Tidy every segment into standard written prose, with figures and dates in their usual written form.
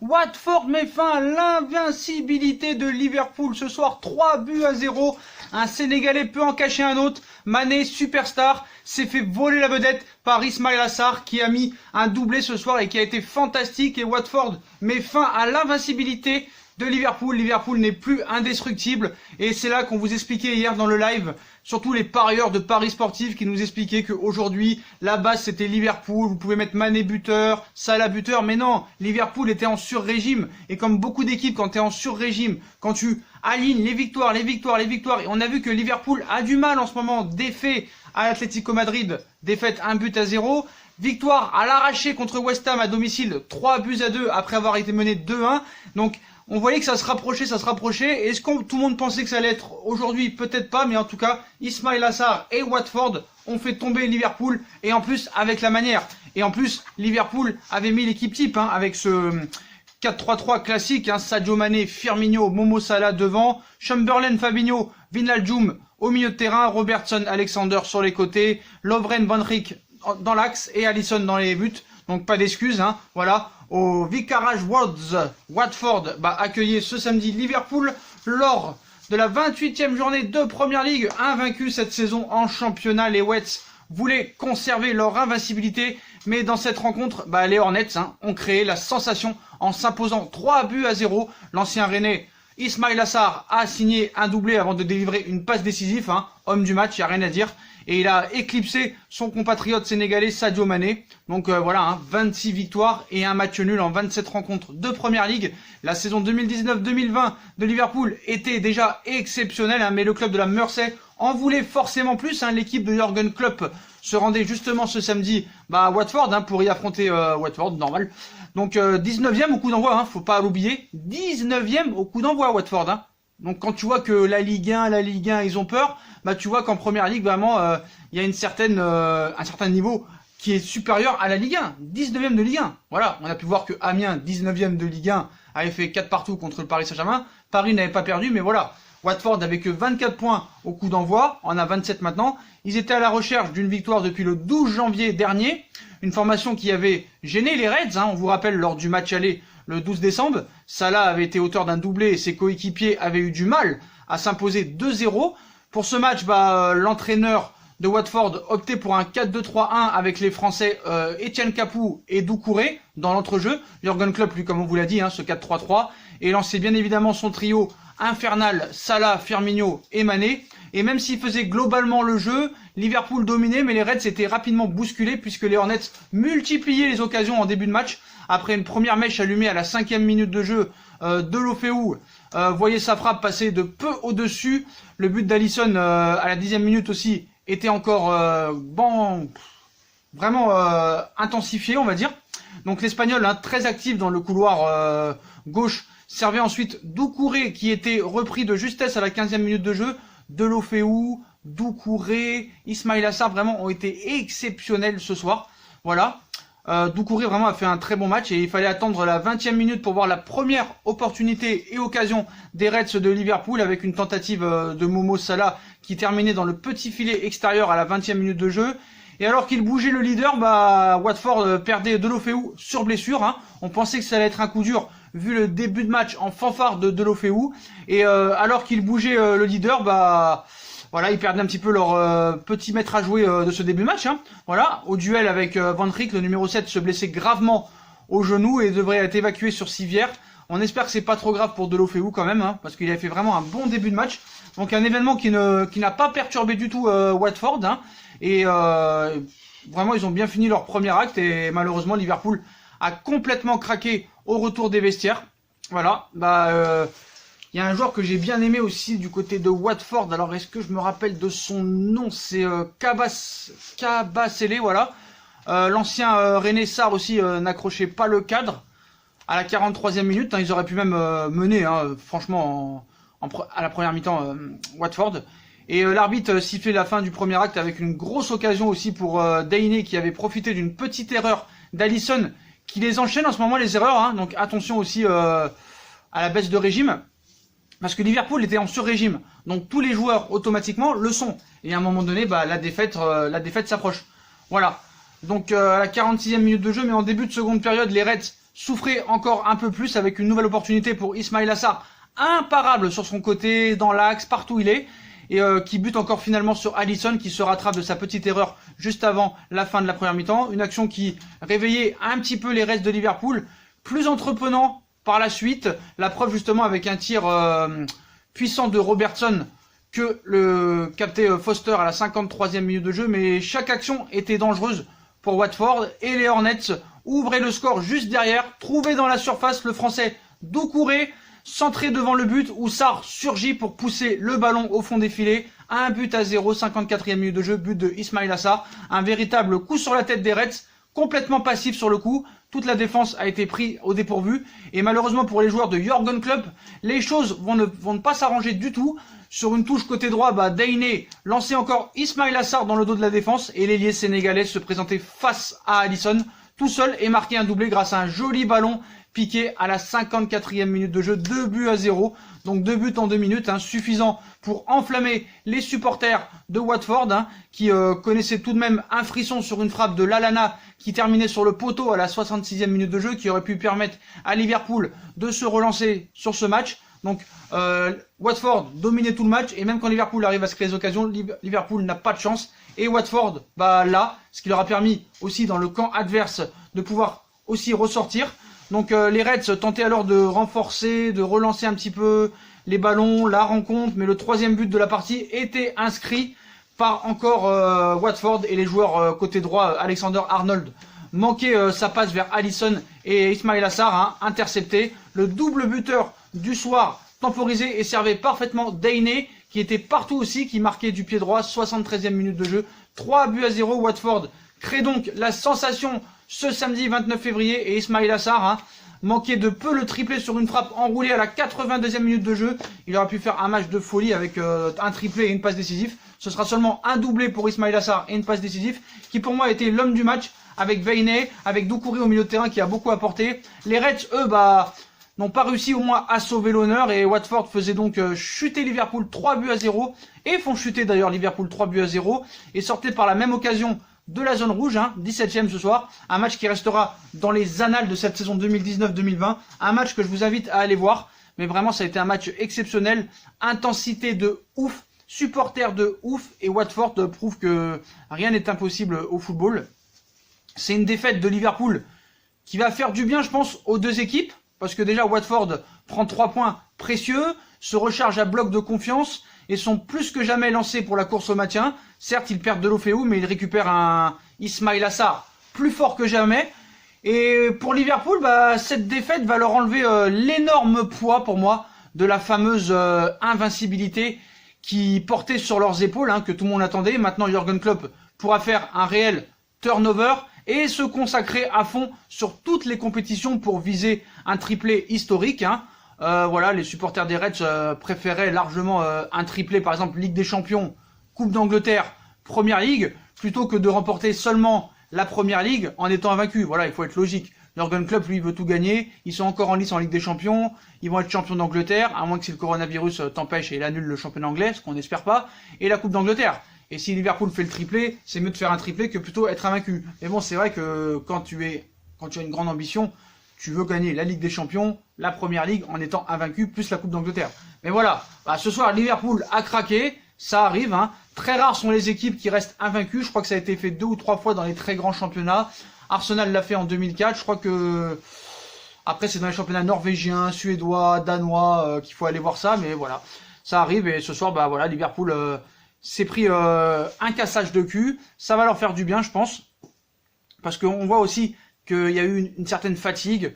Watford met fin à l'invincibilité de Liverpool ce soir, 3-0. Un Sénégalais peut en cacher un autre. Mané, superstar, s'est fait voler la vedette par Ismaïla Sarr qui a mis un doublé ce soir et qui a été fantastique. Et Watford met fin à l'invincibilité de Liverpool. Liverpool n'est plus indestructible. Et c'est là qu'on vous expliquait hier dans le live, surtout les parieurs de paris sportifs qui nous expliquaient qu'aujourd'hui, la base c'était Liverpool. Vous pouvez mettre Mané buteur, Salah buteur. Mais non, Liverpool était en sur-régime. Et comme beaucoup d'équipes, quand tu es en sur-régime, quand tu alignes les victoires, et on a vu que Liverpool a du mal en ce moment, défait à l'Atlético Madrid, défaite 1-0. Victoire à l'arraché contre West Ham à domicile, 3-2 après avoir été mené 2-1. Donc, on voyait que ça se rapprochait. Est-ce que tout le monde pensait que ça allait être aujourd'hui? Peut-être pas, mais en tout cas, Ismaïla Sarr et Watford ont fait tomber Liverpool, et en plus, avec la manière. Et en plus, Liverpool avait mis l'équipe type, avec ce 4-3-3 classique, Sadio Mané, Firmino, Momo Salah devant, Chamberlain, Fabinho, Wijnaldum au milieu de terrain, Robertson, Alexander sur les côtés, Lovren, Van Dijk dans l'axe et Alisson dans les buts. Donc pas d'excuses, voilà. Au Vicarage Road, Watford accueillait ce samedi Liverpool lors de la 28e journée de Premier League. Invaincus cette saison en championnat, les Reds voulaient conserver leur invincibilité, mais dans cette rencontre, les Hornets ont créé la sensation en s'imposant 3-0. L'ancien Rennais Ismaïla Sarr a signé un doublé avant de délivrer une passe décisive, homme du match, il n'y a rien à dire. Et il a éclipsé son compatriote sénégalais Sadio Mané. Donc voilà, 26 victoires et un match nul en 27 rencontres de Premier League. La saison 2019-2020 de Liverpool était déjà exceptionnelle, mais le club de la Mersey en voulait forcément plus. L'équipe de Jürgen Klopp se rendait justement ce samedi à Watford pour y affronter Watford, normal. Donc 19e au coup d'envoi, faut pas l'oublier. 19e au coup d'envoi Watford. Donc quand tu vois que la Ligue 1, ils ont peur, tu vois qu'en Première Ligue, vraiment, il y a un certain niveau qui est supérieur à la Ligue 1. 19e de Ligue 1. Voilà, on a pu voir que Amiens, 19e de Ligue 1, avait fait 4 partout contre le Paris Saint-Germain. Paris n'avait pas perdu, mais voilà. Watford avait que 24 points au coup d'envoi, on a 27 maintenant. Ils étaient à la recherche d'une victoire depuis le 12 janvier dernier. Une formation qui avait gêné les Reds, on vous rappelle, lors du match aller le 12 décembre. Salah avait été auteur d'un doublé et ses coéquipiers avaient eu du mal à s'imposer 2-0. Pour ce match, l'entraîneur de Watford optait pour un 4-2-3-1 avec les Français Etienne Capoue et Doucouré dans l'entrejeu. Jürgen Klopp, lui, comme on vous l'a dit, ce 4-3-3. Et lançait bien évidemment son trio infernal, Salah, Firmino et Mané. Et même s'il faisait globalement le jeu, Liverpool dominait, mais les Reds s'étaient rapidement bousculés puisque les Hornets multipliaient les occasions en début de match. Après une première mèche allumée à la 5e minute de jeu, Deulofeu voyait sa frappe passer de peu au-dessus. Le but d'Alisson à la 10e minute aussi était encore vraiment intensifié, on va dire. Donc l'Espagnol, très actif dans le couloir gauche, servait ensuite Doucouré qui était repris de justesse à la 15e minute de jeu. Deulofeu, Doucouré, Ismaïla Sarr vraiment ont été exceptionnels ce soir. Voilà. Doucouré vraiment a fait un très bon match et il fallait attendre la 20e minute pour voir la première opportunité et occasion des Reds de Liverpool avec une tentative de Momo Salah qui terminait dans le petit filet extérieur à la 20e minute de jeu. Et alors qu'il bougeait le leader, Watford perdait Deulofeu sur blessure. On pensait que ça allait être un coup dur vu le début de match en fanfare de Deulofeu. Et alors qu'il bougeait le leader, voilà, ils perdaient un petit peu leur petit maître à jouer de ce début de match. Voilà, au duel avec Van Dijk, le numéro 7 se blessait gravement au genou et devrait être évacué sur civière. On espère que c'est pas trop grave pour Deulofeu quand même, parce qu'il a fait vraiment un bon début de match. Donc un événement qui n'a pas perturbé du tout Watford. Et vraiment, ils ont bien fini leur premier acte et malheureusement, Liverpool a complètement craqué au retour des vestiaires. Voilà, il y a un joueur que j'ai bien aimé aussi du côté de Watford. Alors, est-ce que je me rappelle de son nom? C'est Kabasele, voilà. L'ancien René Sarr aussi n'accrochait pas le cadre à la 43e minute. Ils auraient pu même mener, franchement, à la première mi-temps, Watford. Et l'arbitre sifflait la fin du premier acte avec une grosse occasion aussi pour Dayné qui avait profité d'une petite erreur d'Alisson qui les enchaîne en ce moment les erreurs. Donc attention aussi à la baisse de régime. Parce que Liverpool était en sur-régime. Donc tous les joueurs automatiquement le sont. Et à un moment donné, la défaite s'approche. Voilà. donc à la 46e minute de jeu, mais en début de seconde période, les Reds souffraient encore un peu plus avec une nouvelle opportunité pour Ismail Assar, imparable sur son côté, dans l'axe, partout où il est, et qui bute encore finalement sur Alisson, qui se rattrape de sa petite erreur juste avant la fin de la première mi-temps. Une action qui réveillait un petit peu les Reds de Liverpool, plus entreprenant par la suite, la preuve justement avec un tir puissant de Robertson que le capté Foster à la 53e minute de jeu, mais chaque action était dangereuse pour Watford et les Hornets ouvraient le score juste derrière, trouvaient dans la surface le français Doucouré, centré devant le but où Sarr surgit pour pousser le ballon au fond des filets. 1-0, 54e minute de jeu, but de Ismail Assar, un véritable coup sur la tête des Reds, complètement passif sur le coup. Toute la défense a été prise au dépourvu. Et malheureusement pour les joueurs de Jürgen Klopp, les choses vont ne pas s'arranger du tout. Sur une touche côté droit, Dayne lançait encore Ismail Assar dans le dos de la défense. Et l'ailier sénégalais se présentait face à Alisson, tout seul, et marquait un doublé grâce à un joli ballon piqué à la 54e minute de jeu. 2-0. Donc 2 buts en 2 minutes, suffisant pour enflammer les supporters de Watford, qui connaissaient tout de même un frisson sur une frappe de Lallana qui terminait sur le poteau à la 66e minute de jeu, qui aurait pu permettre à Liverpool de se relancer sur ce match. Donc Watford dominait tout le match, et même quand Liverpool arrive à se créer des occasions, Liverpool n'a pas de chance. Et Watford, là, ce qui leur a permis aussi dans le camp adverse de pouvoir aussi ressortir. Donc les Reds tentaient alors de renforcer, de relancer un petit peu les ballons, la rencontre, mais le troisième but de la partie était inscrit par encore Watford, et les joueurs côté droit, Alexander Arnold, manquait sa passe vers Alisson et Ismail Assar, intercepté. Le double buteur du soir temporisé et servait parfaitement Dayne, qui était partout aussi, qui marquait du pied droit, 73e minute de jeu. 3-0, Watford crée donc la sensation ce samedi 29 février, et Ismail Assar manquait de peu le triplé sur une frappe enroulée à la 82e minute de jeu. Il aurait pu faire un match de folie avec un triplé et une passe décisive. Ce sera seulement un doublé pour Ismail Assar et une passe décisive, qui pour moi était l'homme du match, avec Veynet, avec Doucouré au milieu de terrain qui a beaucoup apporté. Les Reds, eux, n'ont pas réussi au moins à sauver l'honneur, et Watford faisait donc chuter Liverpool 3-0, et font chuter d'ailleurs Liverpool 3-0, et sortaient par la même occasion de la zone rouge, 17e ce soir, un match qui restera dans les annales de cette saison 2019-2020, un match que je vous invite à aller voir, mais vraiment ça a été un match exceptionnel, intensité de ouf, supporters de ouf, et Watford prouve que rien n'est impossible au football. C'est une défaite de Liverpool qui va faire du bien, je pense, aux deux équipes, parce que déjà Watford prend 3 points précieux, se recharge à bloc de confiance, et sont plus que jamais lancés pour la course au maintien. Certes, ils perdent de l'Ofeu, mais ils récupèrent un Ismail Assar plus fort que jamais. Et pour Liverpool, cette défaite va leur enlever l'énorme poids, pour moi, de la fameuse invincibilité qui portait sur leurs épaules, que tout le monde attendait. Maintenant, Jürgen Klopp pourra faire un réel turnover et se consacrer à fond sur toutes les compétitions pour viser un triplé historique. Voilà, les supporters des Reds préféraient largement un triplé, par exemple Ligue des Champions, Coupe d'Angleterre, Première Ligue, plutôt que de remporter seulement la Première Ligue en étant invaincu. Voilà, il faut être logique. Jürgen Klopp, lui, veut tout gagner. Ils sont encore en lice en Ligue des Champions. Ils vont être champions d'Angleterre, à moins que si le coronavirus t'empêche et il annule le championnat anglais, ce qu'on n'espère pas, et la Coupe d'Angleterre. Et si Liverpool fait le triplé, c'est mieux de faire un triplé que plutôt être invaincu. Mais bon, c'est vrai que quand tu as une grande ambition, tu veux gagner la Ligue des Champions, la Première Ligue en étant invaincu, plus la Coupe d'Angleterre. Mais voilà, ce soir, Liverpool a craqué, ça arrive. Très rares sont les équipes qui restent invaincues. Je crois que ça a été fait 2 ou 3 fois dans les très grands championnats. Arsenal l'a fait en 2004. Je crois que après, c'est dans les championnats norvégiens, suédois, danois qu'il faut aller voir ça. Mais voilà, ça arrive. Et ce soir, voilà, Liverpool s'est pris un cassage de cul. Ça va leur faire du bien, je pense. Parce qu'on voit aussi qu'il y a eu une certaine fatigue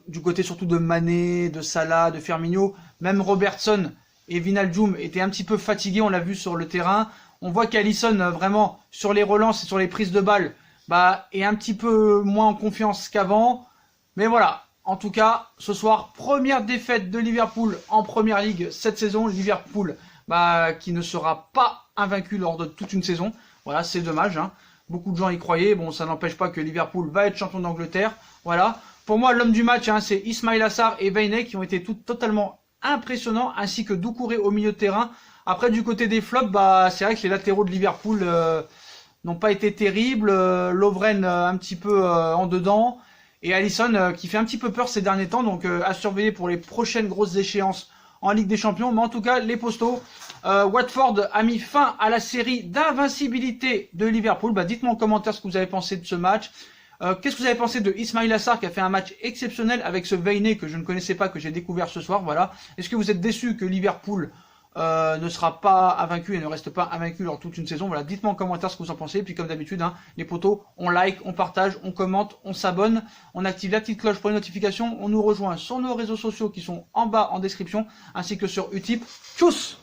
du côté surtout de Mané, de Salah, de Firmino. Même Robertson et Wijnaldum étaient un petit peu fatigués, on l'a vu sur le terrain. On voit qu'Alisson, vraiment, sur les relances et sur les prises de balles, est un petit peu moins en confiance qu'avant. Mais voilà, en tout cas, ce soir, première défaite de Liverpool en Première Ligue cette saison. Liverpool qui ne sera pas invaincu lors de toute une saison. Voilà, c'est dommage. Beaucoup de gens y croyaient. Bon, ça n'empêche pas que Liverpool va être champion d'Angleterre. Voilà. Pour moi, l'homme du match, c'est Ismail Assar et Veynet qui ont été totalement impressionnants, ainsi que Doucouré au milieu de terrain. Après, du côté des flops, c'est vrai que les latéraux de Liverpool, n'ont pas été terribles. Lovren un petit peu en dedans. Et Alisson qui fait un petit peu peur ces derniers temps. Donc à surveiller pour les prochaines grosses échéances en Ligue des Champions. Mais en tout cas, les Postos, Watford a mis fin à la série d'invincibilité de Liverpool. Bah, dites-moi en commentaire ce que vous avez pensé de ce match. Qu'est-ce que vous avez pensé de Ismail Assar qui a fait un match exceptionnel avec ce Veiné que je ne connaissais pas, que j'ai découvert ce soir. Voilà. Est-ce que vous êtes déçu que Liverpool ne sera pas invaincu et ne reste pas invaincu lors toute une saison? Voilà, dites-moi en commentaire ce que vous en pensez. Et puis comme d'habitude, hein, les potos, on like, on partage, on commente, on s'abonne, on active la petite cloche pour les notifications. On nous rejoint sur nos réseaux sociaux qui sont en bas en description, ainsi que sur Utip. Tchuss!